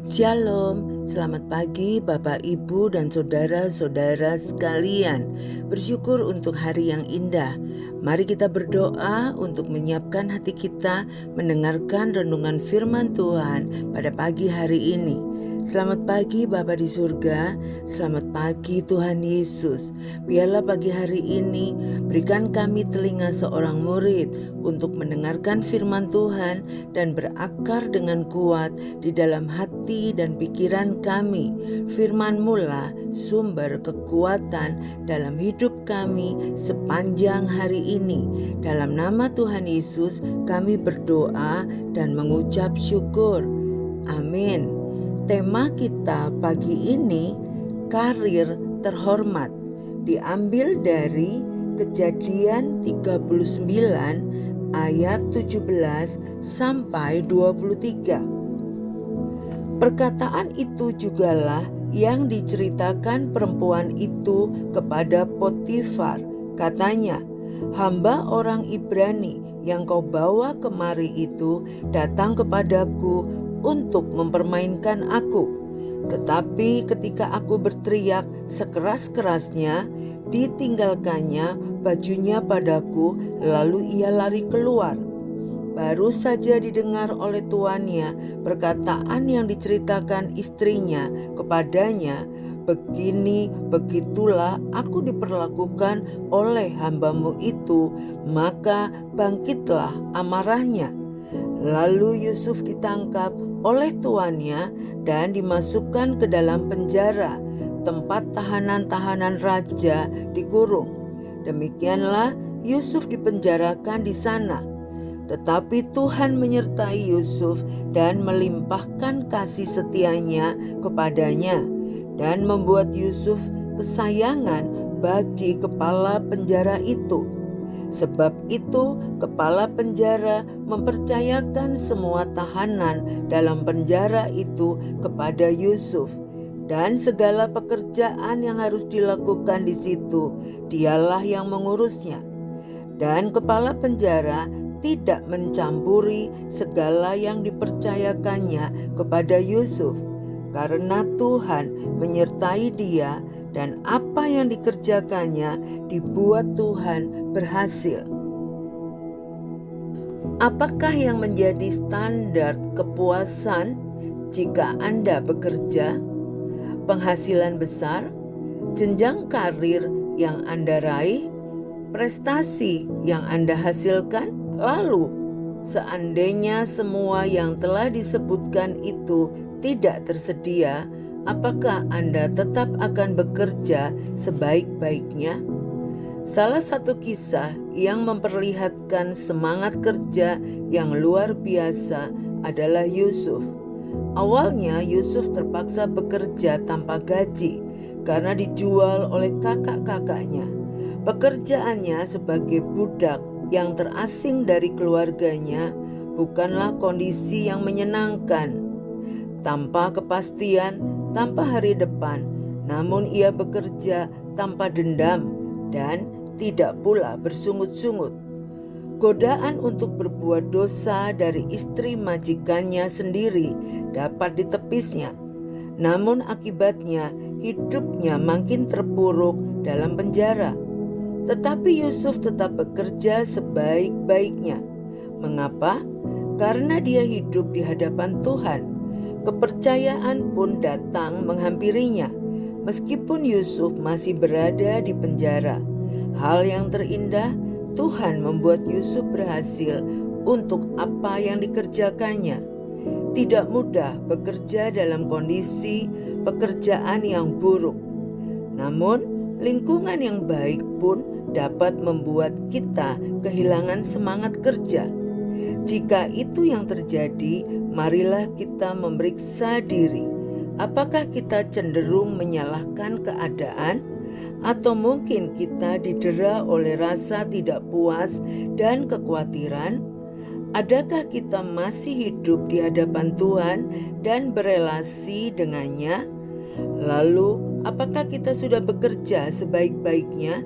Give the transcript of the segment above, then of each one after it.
Shalom, selamat pagi Bapak Ibu dan saudara-saudara sekalian. Bersyukur untuk hari yang indah. Mari kita berdoa untuk menyiapkan hati kita mendengarkan renungan firman Tuhan pada pagi hari ini. Selamat pagi Bapa di surga, selamat pagi Tuhan Yesus. Biarlah pagi hari ini berikan kami telinga seorang murid untuk mendengarkan firman Tuhan dan berakar dengan kuat di dalam hati dan pikiran kami. Firman-Mu lah sumber kekuatan dalam hidup kami sepanjang hari ini. Dalam nama Tuhan Yesus kami berdoa dan mengucap syukur. Amin. Tema kita pagi ini, karir terhormat, diambil dari Kejadian 39 ayat 17 sampai 23. Perkataan itu jugalah yang diceritakan perempuan itu kepada Potifar. Katanya, hamba orang Ibrani yang kau bawa kemari itu datang kepadaku untuk mempermainkan aku. Tetapi ketika aku berteriak sekeras-kerasnya, ditinggalkannya bajunya padaku, lalu ia lari keluar. Baru saja didengar oleh tuannya perkataan yang diceritakan istrinya kepadanya, begini begitulah aku diperlakukan oleh hambamu itu, maka bangkitlah amarahnya. Lalu Yusuf ditangkap oleh tuannya dan dimasukkan ke dalam penjara, tempat tahanan-tahanan raja dikurung. Demikianlah Yusuf dipenjarakan di sana. Tetapi Tuhan menyertai Yusuf dan melimpahkan kasih setianya kepadanya dan membuat Yusuf kesayangan bagi kepala penjara itu. Sebab itu kepala penjara mempercayakan semua tahanan dalam penjara itu kepada Yusuf, dan segala pekerjaan yang harus dilakukan di situ dialah yang mengurusnya. Dan kepala penjara tidak mencampuri segala yang dipercayakannya kepada Yusuf, karena Tuhan menyertai dia, dan apa yang dikerjakannya dibuat Tuhan berhasil. Apakah yang menjadi standar kepuasan jika Anda bekerja? Penghasilan besar, jenjang karir yang Anda raih, prestasi yang Anda hasilkan? Lalu, seandainya semua yang telah disebutkan itu tidak tersedia, apakah Anda tetap akan bekerja sebaik-baiknya? Salah satu kisah yang memperlihatkan semangat kerja yang luar biasa adalah Yusuf. Awalnya Yusuf terpaksa bekerja tanpa gaji karena dijual oleh kakak-kakaknya. Pekerjaannya sebagai budak yang terasing dari keluarganya bukanlah kondisi yang menyenangkan. Tanpa kepastian, tanpa hari depan, namun ia bekerja tanpa dendam dan tidak pula bersungut-sungut. Godaan untuk berbuat dosa dari istri majikannya sendiri dapat ditepisnya. Namun akibatnya hidupnya makin terpuruk dalam penjara. Tetapi Yusuf tetap bekerja sebaik-baiknya. Mengapa? Karena dia hidup di hadapan Tuhan. Kepercayaan pun datang menghampirinya, meskipun Yusuf masih berada di penjara. Hal yang terindah, Tuhan membuat Yusuf berhasil untuk apa yang dikerjakannya. Tidak mudah bekerja dalam kondisi pekerjaan yang buruk. Namun, lingkungan yang baik pun dapat membuat kita kehilangan semangat kerja. Jika itu yang terjadi, marilah kita memeriksa diri. Apakah kita cenderung menyalahkan keadaan? Atau mungkin kita didera oleh rasa tidak puas dan kekhawatiran? Adakah kita masih hidup di hadapan Tuhan dan berelasi dengannya? Lalu, apakah kita sudah bekerja sebaik-baiknya?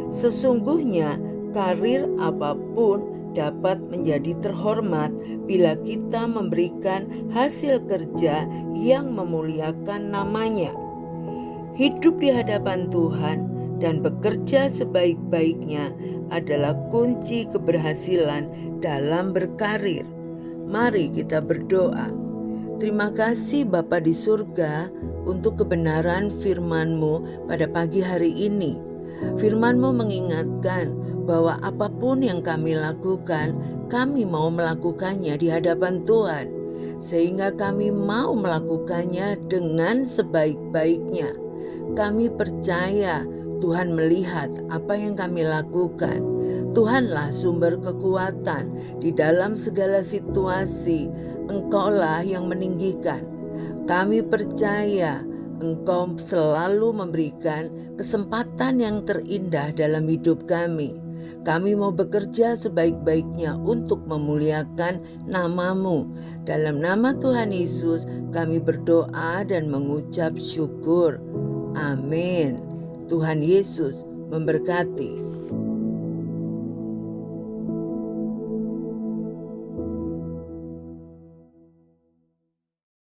Sesungguhnya karir apapun dapat menjadi terhormat bila kita memberikan hasil kerja yang memuliakan nama-Nya. Hidup di hadapan Tuhan dan bekerja sebaik-baiknya adalah kunci keberhasilan dalam berkarir. Mari kita berdoa. Terima kasih Bapa di surga untuk kebenaran firman-Mu pada pagi hari ini. Firman-Mu mengingatkan bahwa apapun yang kami lakukan, kami mau melakukannya di hadapan Tuhan. Sehingga kami mau melakukannya dengan sebaik-baiknya. Kami percaya Tuhan melihat apa yang kami lakukan. Tuhanlah sumber kekuatan di dalam segala situasi. Engkaulah yang meninggikan. Kami percaya Engkau selalu memberikan kesempatan yang terindah dalam hidup kami. Kami mau bekerja sebaik-baiknya untuk memuliakan nama-Mu. Dalam nama Tuhan Yesus kami berdoa dan mengucap syukur. Amin. Tuhan Yesus memberkati.